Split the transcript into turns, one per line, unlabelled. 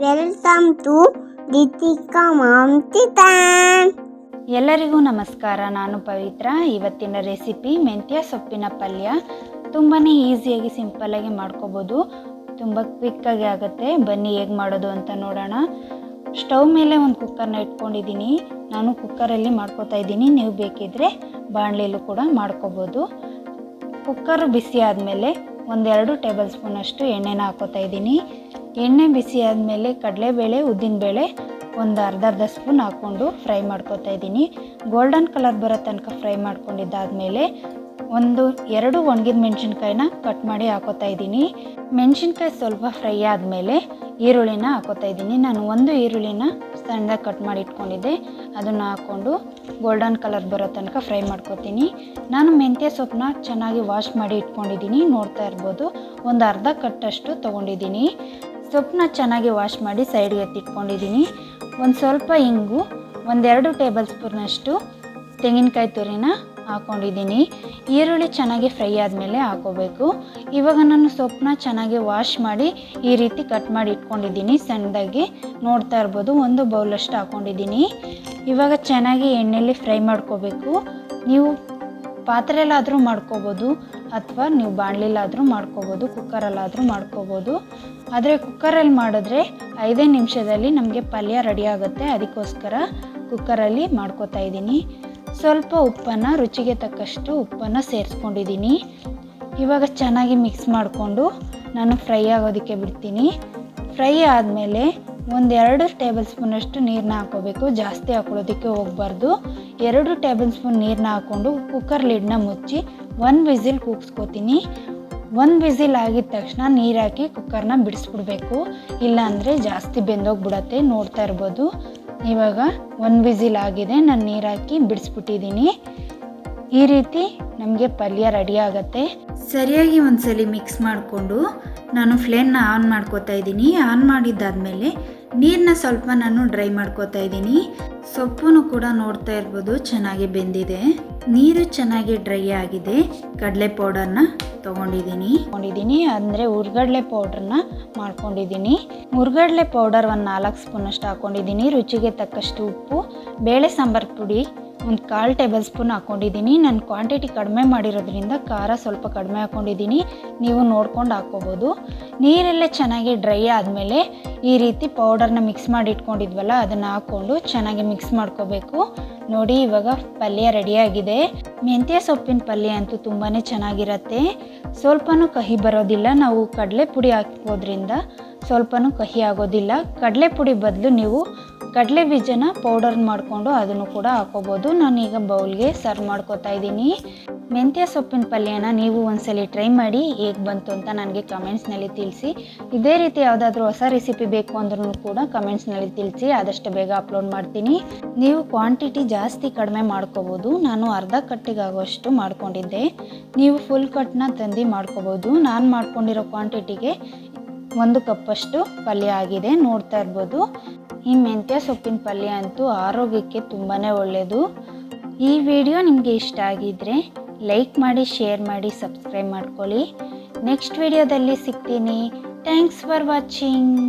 Welcome to Deepika mom kitchen.
ಎಲ್ಲರಿಗೂ ನಮಸ್ಕಾರ. ನಾನು ಪವಿತ್ರ. ಇವತ್ತಿನ ರೆಸಿಪಿ ಮೆಂತ್ಯ ಸೊಪ್ಪಿನ ಪಲ್ಯ. ತುಂಬಾ ಈಸಿಯಾಗಿ ಸಿಂಪಲ್ಲಾಗಿ ಮಾಡ್ಕೋಬೋದು, ತುಂಬ ಕ್ವಿಕ್ಕಾಗಿ ಆಗುತ್ತೆ. ಬನ್ನಿ ಹೇಗೆ ಮಾಡೋದು ಅಂತ ನೋಡೋಣ. ಸ್ಟವ್ ಮೇಲೆ ಒಂದು ಕುಕ್ಕರ್ನ ಇಟ್ಕೊಂಡಿದ್ದೀನಿ. ನಾನು ಕುಕ್ಕರಲ್ಲಿ ಮಾಡ್ಕೋತಾ ಇದ್ದೀನಿ. ನೀವು ಬೇಕಿದ್ದರೆ ಬಾಣಲೆಯಲ್ಲೂ ಕೂಡ ಮಾಡ್ಕೋಬೋದು. ಕುಕ್ಕರು ಬಿಸಿ ಆದಮೇಲೆ 1-2 ಟೇಬಲ್ ಸ್ಪೂನಷ್ಟು ಎಣ್ಣೆನ ಹಾಕೋತಾ ಇದ್ದೀನಿ. ಎಣ್ಣೆ ಬಿಸಿ ಆದಮೇಲೆ ಕಡಲೆಬೇಳೆ, ಉದ್ದಿನಬೇಳೆ ಒಂದು ಅರ್ಧ ಸ್ಪೂನ್ ಹಾಕ್ಕೊಂಡು ಫ್ರೈ ಮಾಡ್ಕೋತಾ ಇದ್ದೀನಿ. ಗೋಲ್ಡನ್ ಕಲರ್ ಬರೋ ತನಕ ಫ್ರೈ ಮಾಡ್ಕೊಂಡಿದ್ದಾದಮೇಲೆ 1-2 ಒಣಗಿದ ಮೆಣಸಿನ್ಕಾಯಿನ ಕಟ್ ಮಾಡಿ ಹಾಕೋತಾ ಇದ್ದೀನಿ. ಮೆಣಸಿನ್ಕಾಯಿ ಸ್ವಲ್ಪ ಫ್ರೈ ಆದಮೇಲೆ ಈರುಳ್ಳಿನ ಹಾಕೋತಾ ಇದ್ದೀನಿ. ನಾನು 1 ಈರುಳ್ಳಿನ ಸಣ್ಣದಾಗಿ ಕಟ್ ಮಾಡಿ ಇಟ್ಕೊಂಡಿದ್ದೆ, ಅದನ್ನು ಹಾಕ್ಕೊಂಡು ಗೋಲ್ಡನ್ ಕಲರ್ ಬರೋ ತನಕ ಫ್ರೈ ಮಾಡ್ಕೊತೀನಿ. ನಾನು ಮೆಂತ್ಯ ಸೊಪ್ಪನ್ನ ಚೆನ್ನಾಗಿ ವಾಶ್ ಮಾಡಿ ಇಟ್ಕೊಂಡಿದ್ದೀನಿ. ನೋಡ್ತಾ ಇರ್ಬೋದು, ಒಂದು ಅರ್ಧ ಕಟ್ಟಷ್ಟು ತೊಗೊಂಡಿದ್ದೀನಿ. ಸೊಪ್ಪನ್ನ ಚೆನ್ನಾಗಿ ವಾಶ್ ಮಾಡಿ ಸೈಡ್ಗೆ ಎತ್ತಿಟ್ಕೊಂಡಿದ್ದೀನಿ. ಒಂದು ಸ್ವಲ್ಪ ಇಂಗು, 1-2 ಟೇಬಲ್ ಸ್ಪೂನಷ್ಟು ತೆಂಗಿನಕಾಯಿ ತುರಿನ ಹಾಕ್ಕೊಂಡಿದ್ದೀನಿ. ಈರುಳ್ಳಿ ಚೆನ್ನಾಗಿ ಫ್ರೈ ಆದಮೇಲೆ ಹಾಕೋಬೇಕು. ಇವಾಗ ನಾನು ಸೊಪ್ಪನ್ನ ಚೆನ್ನಾಗಿ ವಾಶ್ ಮಾಡಿ ಈ ರೀತಿ ಕಟ್ ಮಾಡಿ ಇಟ್ಕೊಂಡಿದ್ದೀನಿ ಸಣ್ಣದಾಗಿ. ನೋಡ್ತಾ ಇರ್ಬೋದು, 1 ಬೌಲಷ್ಟು ಹಾಕ್ಕೊಂಡಿದ್ದೀನಿ. ಇವಾಗ ಚೆನ್ನಾಗಿ ಎಣ್ಣೆಯಲ್ಲಿ ಫ್ರೈ ಮಾಡ್ಕೋಬೇಕು. ನೀವು ಪಾತ್ರೆಯಲ್ಲಾದರೂ ಮಾಡ್ಕೋಬೋದು ಅಥವಾ ನೀವು ಬಾಣಲೆಯಲ್ಲಾದರೂ ಮಾಡ್ಕೋಬೋದು, ಕುಕ್ಕರಲ್ಲಾದರೂ ಮಾಡ್ಕೋಬೋದು. ಆದರೆ ಕುಕ್ಕರಲ್ಲಿ ಮಾಡಿದ್ರೆ 5 ನಿಮಿಷದಲ್ಲಿ ನಮಗೆ ಪಲ್ಯ ರೆಡಿ ಆಗುತ್ತೆ. ಅದಕ್ಕೋಸ್ಕರ ಕುಕ್ಕರಲ್ಲಿ ಮಾಡ್ಕೋತಾ ಇದ್ದೀನಿ. ಸ್ವಲ್ಪ ಉಪ್ಪನ್ನು, ರುಚಿಗೆ ತಕ್ಕಷ್ಟು ಉಪ್ಪನ್ನು ಸೇರಿಸ್ಕೊಂಡಿದ್ದೀನಿ. ಇವಾಗ ಚೆನ್ನಾಗಿ ಮಿಕ್ಸ್ ಮಾಡಿಕೊಂಡು ನಾನು ಫ್ರೈ ಆಗೋದಕ್ಕೆ ಬಿಡ್ತೀನಿ. ಫ್ರೈ ಆದಮೇಲೆ 1-2 ಟೇಬಲ್ ಸ್ಪೂನಷ್ಟು ನೀರನ್ನ ಹಾಕ್ಕೋಬೇಕು. ಜಾಸ್ತಿ ಹಾಕೊಳ್ಳೋದಕ್ಕೆ ಹೋಗಬಾರ್ದು. 2 ಟೇಬಲ್ ಸ್ಪೂನ್ ನೀರನ್ನ ಹಾಕ್ಕೊಂಡು ಕುಕ್ಕರ್ ಲಿಡ್ನ ಮುಚ್ಚಿ 1 ವಿಸಿಲ್ ಕೂಗಿಸ್ಕೋತೀನಿ. 1 ವಿಸಿಲ್ ಆಗಿದ ತಕ್ಷಣ ನೀರು ಹಾಕಿ ಕುಕ್ಕರ್ನ ಬಿಡಿಸ್ಬಿಡ್ಬೇಕು, ಇಲ್ಲಾಂದರೆ ಜಾಸ್ತಿ ಬೆಂದೋಗ್ಬಿಡತ್ತೆ. ನೋಡ್ತಾ ಇರ್ಬೋದು, ಇವಾಗ 1 ವಿಸಿಲ್ ಆಗಿದೆ. ನಾನು ನೀರು ಹಾಕಿ ಬಿಡಿಸ್ಬಿಟ್ಟಿದ್ದೀನಿ. ಈ ರೀತಿ ನಮಗೆ ಪಲ್ಯ ರೆಡಿ ಆಗುತ್ತೆ. ಸರಿಯಾಗಿ ಒಂದ್ಸಲಿ ಮಿಕ್ಸ್ ಮಾಡಿಕೊಂಡು ನಾನು ಫ್ಲೇಮ್ನ ಆನ್ ಮಾಡ್ಕೋತಾ ಇದ್ದೀನಿ. ಆನ್ ಮಾಡಿದ್ದಾದಮೇಲೆ ನೀರನ್ನ ಸ್ವಲ್ಪ ನಾನು ಡ್ರೈ ಮಾಡ್ಕೋತಾ ಇದ್ದೀನಿ. ಸೊಪ್ಪು ಕೂಡ ನೋಡ್ತಾ ಇರ್ಬೋದು ಚೆನ್ನಾಗಿ ಬೆಂದಿದೆ. ನೀರು ಚೆನ್ನಾಗಿ ಡ್ರೈ ಆಗಿದೆ. ಕಡಲೆ ಪೌಡರ್ನ ತೊಗೊಂಡಿದ್ದೀನಿ. ಅಂದರೆ ಹುರ್ಗಡ್ಲೆ ಪೌಡ್ರನ್ನ ಮಾಡ್ಕೊಂಡಿದ್ದೀನಿ. ಹುರ್ಗಡ್ಲೆ ಪೌಡರ್ 4 ಸ್ಪೂನಷ್ಟು ಹಾಕ್ಕೊಂಡಿದ್ದೀನಿ. ರುಚಿಗೆ ತಕ್ಕಷ್ಟು ಉಪ್ಪು, ಬೇಳೆ ಸಾಂಬಾರು ಪುಡಿ 1/4 ಟೇಬಲ್ ಸ್ಪೂನ್ ಹಾಕ್ಕೊಂಡಿದ್ದೀನಿ. ನಾನು ಕ್ವಾಂಟಿಟಿ ಕಡಿಮೆ ಮಾಡಿರೋದ್ರಿಂದ ಖಾರ ಸ್ವಲ್ಪ ಕಡಿಮೆ ಹಾಕ್ಕೊಂಡಿದ್ದೀನಿ. ನೀವು ನೋಡ್ಕೊಂಡು ಹಾಕ್ಕೋಬೋದು. ನೀರೆಲ್ಲ ಚೆನ್ನಾಗಿ ಡ್ರೈ ಆದಮೇಲೆ ಈ ರೀತಿ ಪೌಡರ್ನ ಮಿಕ್ಸ್ ಮಾಡಿ ಇಟ್ಕೊಂಡಿದ್ವಲ್ಲ, ಅದನ್ನು ಹಾಕ್ಕೊಂಡು ಚೆನ್ನಾಗಿ ಮಿಕ್ಸ್ ಮಾಡ್ಕೋಬೇಕು. ನೋಡಿ, ಇವಾಗ ಪಲ್ಯ ರೆಡಿಯಾಗಿದೆ. ಮೆಂತ್ಯ ಸೊಪ್ಪಿನ ಪಲ್ಯ ಅಂತೂ ತುಂಬಾ ಚೆನ್ನಾಗಿರುತ್ತೆ. ಸ್ವಲ್ಪನೂ ಕಹಿ ಬರೋದಿಲ್ಲ. ನಾವು ಕಡಲೆ ಪುಡಿ ಹಾಕೋದ್ರಿಂದ ಸ್ವಲ್ಪನೂ ಕಹಿ ಆಗೋದಿಲ್ಲ. ಕಡಲೆ ಪುಡಿ ಬದಲು ನೀವು ಕಡಲೆ ಬೀಜನ ಪೌಡರ್ ಮಾಡಿಕೊಂಡು ಅದನ್ನು ಕೂಡ ಹಾಕೋಬೋದು. ನಾನೀಗ ಬೌಲ್ಗೆ ಸರ್ವ್ ಮಾಡ್ಕೋತಾ ಇದ್ದೀನಿ. ಮೆಂತ್ಯ ಸೊಪ್ಪಿನ ಪಲ್ಯನ ನೀವು ಒಂದ್ಸಲಿ ಟ್ರೈ ಮಾಡಿ ಹೇಗೆ ಬಂತು ಅಂತ ನನಗೆ ಕಮೆಂಟ್ಸ್ನಲ್ಲಿ ತಿಳಿಸಿ. ಇದೇ ರೀತಿ ಯಾವುದಾದ್ರೂ ಹೊಸ ರೆಸಿಪಿ ಬೇಕು ಅಂದ್ರೂ ಕೂಡ ಕಮೆಂಟ್ಸ್ನಲ್ಲಿ ತಿಳಿಸಿ. ಆದಷ್ಟು ಬೇಗ ಅಪ್ಲೋಡ್ ಮಾಡ್ತೀನಿ. ನೀವು ಕ್ವಾಂಟಿಟಿ ಜಾಸ್ತಿ ಕಡಿಮೆ ಮಾಡ್ಕೋಬೋದು. ನಾನು ಅರ್ಧ ಕಟ್ಟಿಗೆ ಆಗೋಷ್ಟು ಮಾಡ್ಕೊಂಡಿದ್ದೆ. ನೀವು ಫುಲ್ ಕಟ್ನ ತಂದು ಮಾಡ್ಕೋಬೋದು. ನಾನು ಮಾಡ್ಕೊಂಡಿರೋ ಕ್ವಾಂಟಿಟಿಗೆ 1 ಕಪ್ಪಷ್ಟು ಪಲ್ಯ ಆಗಿದೆ. ನೋಡ್ತಾ ಇರ್ಬೋದು. ಈ ಮೆಂತ್ಯ ಸೊಪ್ಪಿನ ಪಲ್ಯ ಅಂತೂ ಆರೋಗ್ಯಕ್ಕೆ ತುಂಬಾ ಒಳ್ಳೆಯದು. ಈ ವಿಡಿಯೋ ನಿಮಗೆ ಇಷ್ಟ ಆಗಿದ್ದರೆ ಲೈಕ್ ಮಾಡಿ, ಶೇರ್ ಮಾಡಿ, ಸಬ್ಸ್ಕ್ರೈಬ್ ಮಾಡ್ಕೊಳ್ಳಿ. ನೆಕ್ಸ್ಟ್ ವಿಡಿಯೋದಲ್ಲಿ ಸಿಗ್ತೀನಿ. Thanks for watching.